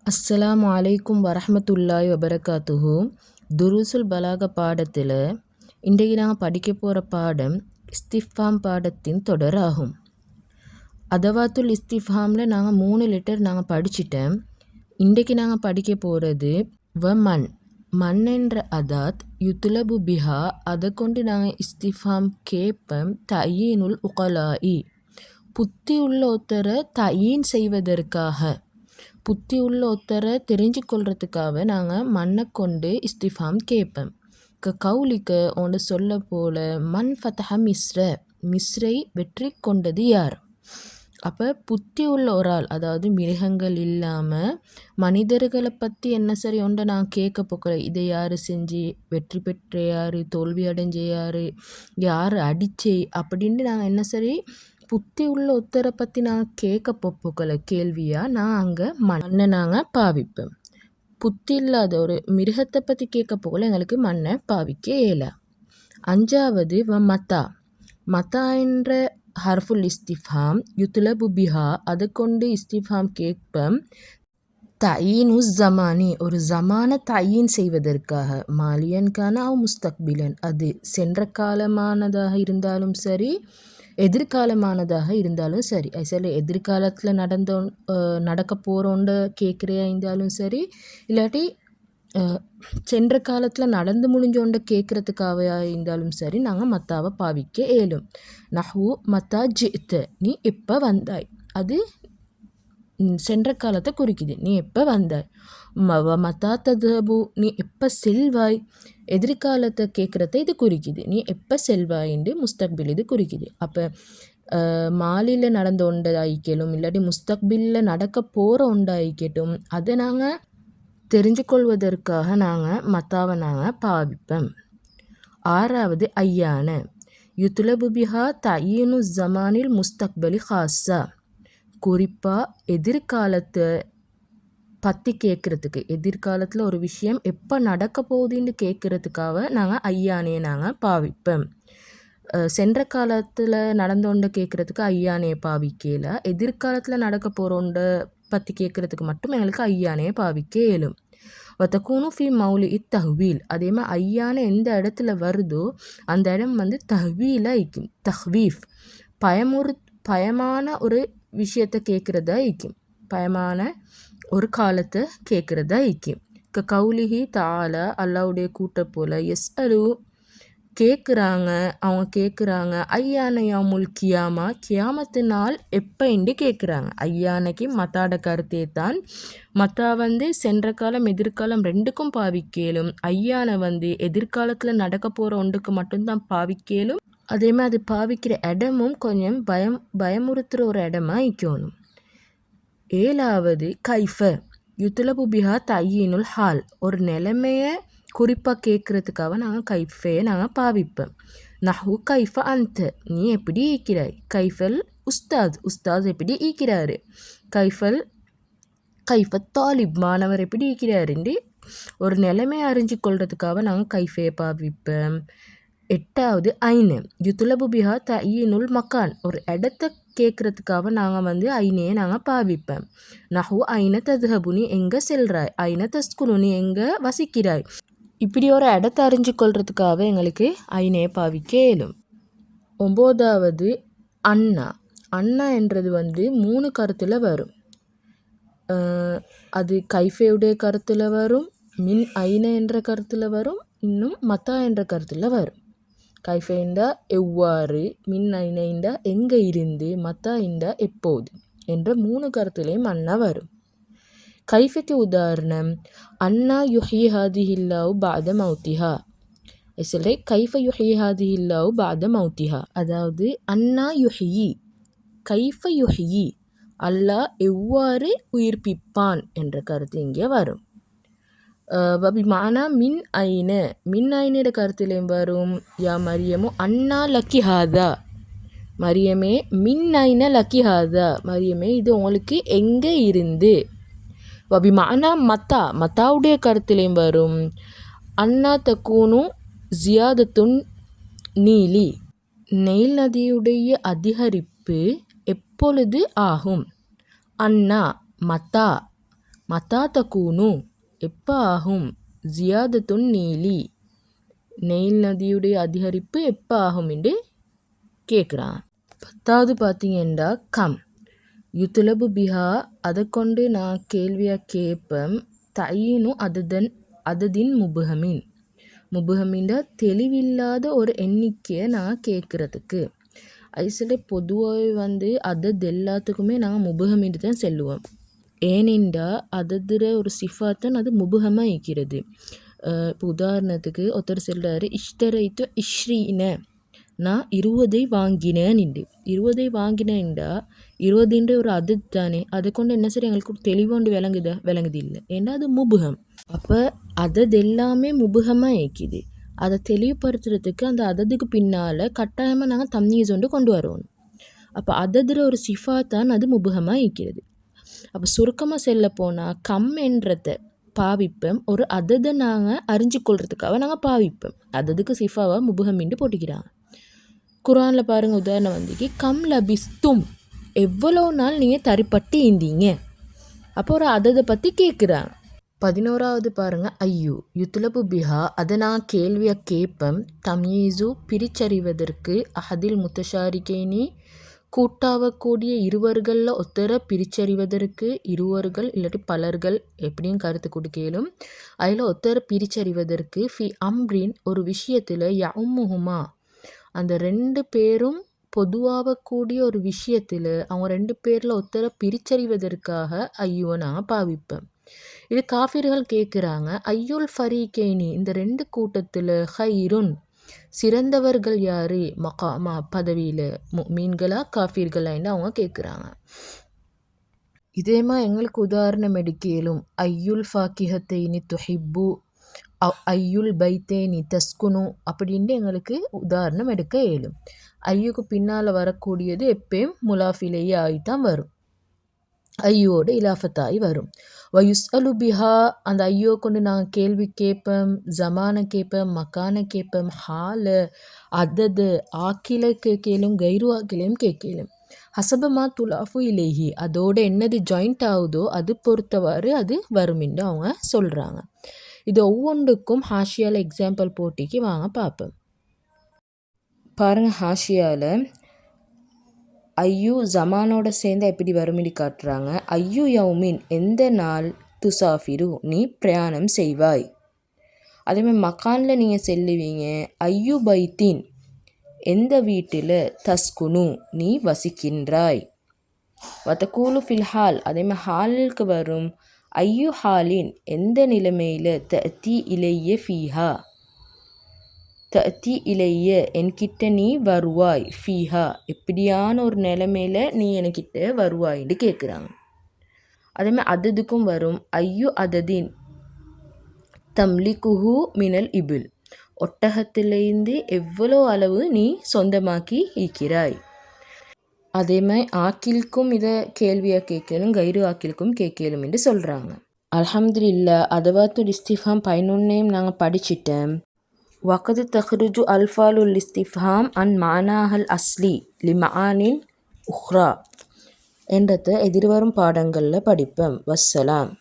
அஸ்ஸலாமு அலைக்கும் வரஹ்மத்துல்லாஹி வபரகாத்துஹு. துருசுல் பலாக பாடத்தில் இன்றைக்கு நாங்கள் படிக்க போகிற பாடம் இஸ்திஃபாம் பாடத்தின் தொடர் ஆகும். அதவாத்துல் இஸ்திஃபாமில் நாங்கள் 3 லெட்டர் நாங்கள் படிச்சிட்டோம். இன்றைக்கு நாங்கள் படிக்க போகிறது மண். மண் என்ற அதாத் யுத்துலபு பிஹா, அதை கொண்டு நாங்கள் இஸ்திஃபாம் கேட்போம். தயீனுல் உகலாஇ, புத்தி உள்ள ஒருத்தரை தயீன் செய்வதற்காக, புத்தி உள்ள ஒருத்தரை தெரிஞ்சு கொள்றதுக்காக நாங்கள் மண்ணை கொண்டு இஸ்திஃபாம் கேட்போம். கவுலிக்க உன்ட சொல்ல போல மண் ஃபதஹ மிஸ்ர, மிஸ்ரை வெற்றி கொண்டது யார்? அப்போ புத்தி உள்ள ஒரு ஆள், அதாவது மிருகங்கள் இல்லாமல் மனிதர்களை பற்றி என்ன சரி ஒன்றை நான் கேட்க போக்கிற, இதை யார் செஞ்சு வெற்றி பெற்ற யார், தோல்வி அடைஞ்ச யார், யார் அடிச்சே அப்படின்னு நாங்கள் என்ன சரி புத்தி உள்ள ஒருத்தரை பற்றி நான் கேட்க போக்கலை கேள்வியாக நான் அங்கே மண்ணை நாங்கள் பாவிப்போம். புத்தி இல்லாத ஒரு மிருகத்தை பற்றி கேட்க போகல எங்களுக்கு மண்ணை பாவிக்க இயல. 5வது மத்தா. மத்தா என்ற ஹர்ஃபுல் இஸ்திஃபாம் யுத்துலபு பிஹா, அதை கொண்டு இஸ்திஃபாம் கேட்போம். தயீனு ஜமானி, ஒரு ஜமான தயீன் செய்வதற்காக. மாலியன்கான அவ் முஸ்தக்பிலன், அது சென்ற காலமானதாக இருந்தாலும் சரி எதிர்காலமானதாக இருந்தாலும் சரி. சில எதிர்காலத்தில் நடக்க போகிறோண்ட கேட்குறையா இருந்தாலும் சரி, இல்லாட்டி சென்ற காலத்தில் நடந்து முடிஞ்சோண்ட கேட்குறதுக்காக இருந்தாலும் சரி, நாங்கள் மத்தாவை பாவிக்க இயலும். நஹு மத்தா ஜித்த, நீ எப்போ வந்தாய், அது சென்ற காலத்தை குறிக்குது. நீ எப்போ வந்தாய். மத்தா ததுஹபு, நீ எப்போ செல்வாய், எதிர்காலத்தை கேட்குறத இது குறிக்குது. நீ எப்போ செல்வாயின்னு முஸ்தக்பில் இது குறிக்குது. அப்போ மாலியில் நடந்த ஒன்றாயிக்கலும் இல்லாட்டி முஸ்தக்பிலில் நடக்க போகிற ஒன்றாயிக்கட்டும், அதை நாங்கள் தெரிஞ்சு கொள்வதற்காக நாங்கள் மத்தாவை நாங்கள் பாவிப்போம். 6வது ஐயான யுத்துலபு பிஹா தயீனு ஜமானில் முஸ்தக்பலி ஹாஸா, குறிப்பாக எதிர்காலத்தை பற்றி கேட்குறதுக்கு, எதிர்காலத்தில் ஒரு விஷயம் எப்போ நடக்க போகுதுன்னு கேட்குறதுக்காக நாங்கள் ஐயானையை நாங்கள் பாவிப்போம். சென்ற காலத்தில் நடந்தோண்ட கேட்குறதுக்கு ஐயானையை பாவிக்கல, எதிர்காலத்தில் நடக்க போகிறோண்ட பற்றி கேட்குறதுக்கு மட்டும் எங்களுக்கு ஐயானையை பாவிக்க இயலும். ஒத்தக்கூனு ஃபி மௌலி தஹ்வீல், அதே மாதிரி ஐயானை எந்த இடத்துல வருதோ அந்த இடம் தஹ்வீலாக இருக்கும். தஹ்வீஃப், பயமான ஒரு விஷயத்தை கேட்குறதா இருக்கும், பயமான ஒரு காலத்தை கேட்குறதா இருக்கும். கவுலிஹி தாலா, அல்லாவுடைய கூட்ட போல, எஸ் அலு கேட்குறாங்க, அவங்க கேட்குறாங்க ஐயான யாமுல் கியாமா, கியாமத்து நாள் எப்போ என்று கேட்குறாங்க. ஐயானைக்கு மத்தாட கருத்தே தான். மத்தா சென்ற காலம் எதிர்காலம் ரெண்டுக்கும் பாவிக்கலும், ஐயானை எதிர்காலத்தில் நடக்க போகிற ஒன்றுக்கு மட்டும்தான் பாவிக்கலும். அதே மாதிரி அது பாவிக்கிற இடமும் கொஞ்சம் பயமுறுத்துகிற ஒரு இடமா இருக்கணும். 7வது கைஃப யுத்துலபு பிஹா தயீனுல் ஹால், ஒரு நிலைமையை குறிப்பாக கேட்குறதுக்காக நாங்கள் கைஃபையை நாங்கள் பாவிப்போம். நஹு கைஃப அந்த, நீ எப்படி ஈக்கிறாய். கைஃபல் உஸ்தாத், உஸ்தாத் எப்படி ஈக்கிறாரு. கைஃப தாலிப், மாணவர் எப்படி ஈக்கிறாருன்னு ஒரு நிலைமையை அறிஞ்சு கொள்றதுக்காக நாங்கள் கைஃபையை பாவிப்போம். 8வது ஐனு யுத்துலபு பிஹா தயீனுல் மக்கான், ஒரு இடத்த கேட்குறதுக்காக நாங்கள் ஐனையை நாங்கள் பாவிப்போம். நஹு ஐன ததுஹபு, நீ எங்கே செல்றாய். ஐன தஸ்குனு, நீ எங்கே வசிக்கிறாய். இப்படி ஒரு இடத்த அறிஞ்சு கொள்றதுக்காக எங்களுக்கு ஐனையை பாவிக்க இயலும். 9வது அண்ணா. அண்ணா என்றது 3 கருத்தில் வரும். அது கைஃபையுடைய கருத்தில் வரும், மின் ஐன என்ற கருத்தில் வரும், இன்னும் மத்தா என்ற கருத்தில் வரும். கைஃபைண்டா எவ்வாறு, மின் ஐனைண்டா எங்கே இருந்து, மத்தா இண்டா எப்போது என்ற 3 கருத்துலேயும் அண்ணா வரும். கைஃபைக்கு உதாரணம் அண்ணா யுஹி ஹாதிஹில்லாவு பாத மௌத்திஹா. இதில் கைஃப யுஹி ஹாதிஹில்லாவு பாத மௌத்திஹா, அதாவது அண்ணா யுஹி, கைஃப யுஹி, அல்லாஹ் எவ்வாறு உயிர்ப்பிப்பான் என்ற கருத்து இங்கே வரும். வபிமானா மின் ஐன, மின் ஐனோட கருத்துலேயும் வரும். யா மரியமோ அண்ணா லக்கி ஹாதா, மரியமே மின் ஐன லக்கி ஹாதா, மரியமே இது உங்களுக்கு எங்கே இருந்து. வபிமானா மத்தா, மத்தாவுடைய கருத்துலேயும் வரும். அண்ணா தக்கூனு ஜியாதத்துன் நீலி, நெயில் நதியுடைய அதிகரிப்பு எப்பொழுது ஆகும். அண்ணா மத்தா மத்தா தக்கூனு எப்போ ஆகும், ஜியாதத்துன் நீலி நெயில் நதியுடைய அதிகரிப்பு எப்போ ஆகும் என்று கேட்குறான். 10வது பார்த்தீங்கன்னா கம் யுத்துலபு பிஹா அதை கொண்டு நான் கேள்வியாக கேட்பேன். தையினு அததின் முபுகமின் தெளிவில்லாத ஒரு எண்ணிக்கையை நான் கேட்குறதுக்கு. ஐசில் பொதுவாக அதது எல்லாத்துக்குமே நாங்கள் முபுகமிட்டு தான் செல்லுவோம். ஏனென்றா அததுற ஒரு சிஃபாத்தான் அது முபுகமாக இருக்கிறது. இப்போ உதாரணத்துக்கு ஒருத்தர் சொல்கிறாரு இஷ்டரைத்து இஷ்ரீன, நான் 20 வாங்கினேன். 20 வாங்கினேன்டா 20 ஒரு அதது தானே, அதை கொண்டு என்ன சரி எங்களுக்கு தெளிவோண்டு விளங்குது இல்லை, ஏன்னா அது முபுகம். அப்போ அதது எல்லாமே முபுகமாக இருக்குது. அதை தெளிவுபடுத்துறதுக்கு அந்த அததுக்கு பின்னால் கட்டாயமாக நாங்கள் தம்னீஸ் கொண்டு வரணும். அப்போ அததுற ஒரு சிஃபாத்தான் அது முபுகமாக இருக்கிறது. அப்போ சுருக்கமாக செல்ல போனால் கம் என்றதை பாவிப்போம், ஒரு அததை நாங்கள் அறிஞ்சு கொள்றதுக்காக நாங்கள் பாவிப்போம். அததுக்கு சிஃபாவாக முபுகமின்னு போட்டுக்கிறாங்க. குரானில் பாருங்கள், உதாரணம் கம் லபிஸ்தும், எவ்வளோ நாள் நீங்கள் தரிப்பட்டு இருந்தீங்க. அப்போ ஒரு அததை பற்றி கேட்குறாங்க. 11வது பாருங்கள் ஐயு யுத்துலபு பிஹா, அதை நான் கேள்வியாக கேட்பேன். தம்யீசு பிரிச்சறிவதற்கு, அஹதில் முத்தஷாரிகைனி கூட்டாகக்கூடிய இருவர்களில் ஒத்தரை பிரிச்சறிவதற்கு, இருவர்கள் இல்லாட்டி பலர்கள் எப்படியும் கருத்து கொடுக்கலும், அதில் ஒத்தரை பிரிச்சறிவதற்கு, ஃபி அம்ரின் ஒரு விஷயத்தில் யமுஹுமா அந்த 2 பேரும் பொதுவாகக்கூடிய ஒரு விஷயத்தில் அவங்க 2 பேரில் ஒத்தரை பிரிச்சறிவதற்காக ஐயுவை நான் பாவிப்பேன். இது காஃபிர்கள் கேட்குறாங்க, ஐயுல் ஃபரீகேனி இந்த 2 கூட்டத்தில் ஹைருன் சிறந்தவர்கள் யாரு மகாமா பதவியில், மீன்களா காஃபீர்களான்னு அவங்க கேட்குறாங்க. இதேமா எங்களுக்கு உதாரணம் எடுக்கலும், ஐயுல் ஃபாக்கிஹத்தைனி துஹிப்பு ஐயுல் பைத்தேனி தஸ்குனு அப்படின்ட்டு எங்களுக்கு உதாரணம் எடுக்க இயலும். ஐயுக்கு பின்னால் வரக்கூடியது எப்பயும் முலாஃபிலேயே ஆகித்தான் வரும், ஐயோடு இலாஃபத்தாகி வரும். வயுஸ் அலுபிஹா அந்த ஐயோ கொண்டு நாங்கள் கேள்வி கேட்போம், ஜமானை கேட்போம், மக்கானை கேட்போம், ஹால அதது ஆக்கில கேட்கலும் கைரு ஆக்கிலையும் கேட்கலும். ஹசபமா துலாஃபு இலேஹி அதோட என்னது ஜாயிண்ட் ஆகுதோ அது பொறுத்தவாறு அது வரும்னு அவங்க சொல்கிறாங்க. இது ஒவ்வொன்றுக்கும் ஹாஷியாவில் எக்ஸாம்பிள் போட்டிக்கு வாங்க பார்ப்போம். பாருங்கள், ஹாஷியாவில் ஐயு ஜமானோட சேர்ந்து எப்படி வரும்னு காட்டுறாங்க. ஐயு யௌமின் எந்த நாள், துசாஃபிரு நீ பிரயாணம் செய்வாய். அதேமாதிரி மக்கானில் நீங்கள் செல்லுவீங்க. ஐயு பைத்தின் எந்த வீட்டில், தஸ்குனு நீ வசிக்கின்றாய். வத்தகூலு ஃபில்ஹால் அதேமாதிரி ஹாலுக்கு வரும். ஐயு ஹாலின் எந்த நிலைமையில், தஅத்தி இலைய ஃபீஹா தஅத்தி இலைய என்கிட்ட நீ வருவாய், ஃபீஹா எப்படியான ஒரு நிலைமையில் நீ என்கிட்ட வருவாயின்னு கேட்குறாங்க. அதேமாதிரி அததுக்கும் வரும். ஐயு அததின் தம்லிகுஹு மினல் இபில் ஒட்டகத்திலேருந்து எவ்வளோ அளவு நீ சொந்தமாக்கி இருக்கிறாய். அதே மாதிரி ஆக்கிலுக்கும் இதை கேள்வியாக கேட்கணும், கைரு ஆக்கிலுக்கும் கேட்கலும் என்று சொல்கிறாங்க. அல்ஹம்துலில்லா, அதவாத்துல் இஸ்திஃபாம் 11 நாங்கள் படிச்சிட்டோம். வகது தஹ்ருஜு அல்ஃபாலுல் இஸ்திஃபாம் அன் மானாஹல் அஸ்லி லி மஆனின் உஹ்ரா என்றதை எதிர்வரும் பாடங்களில் படிப்போம். வஸ்ஸலாம்.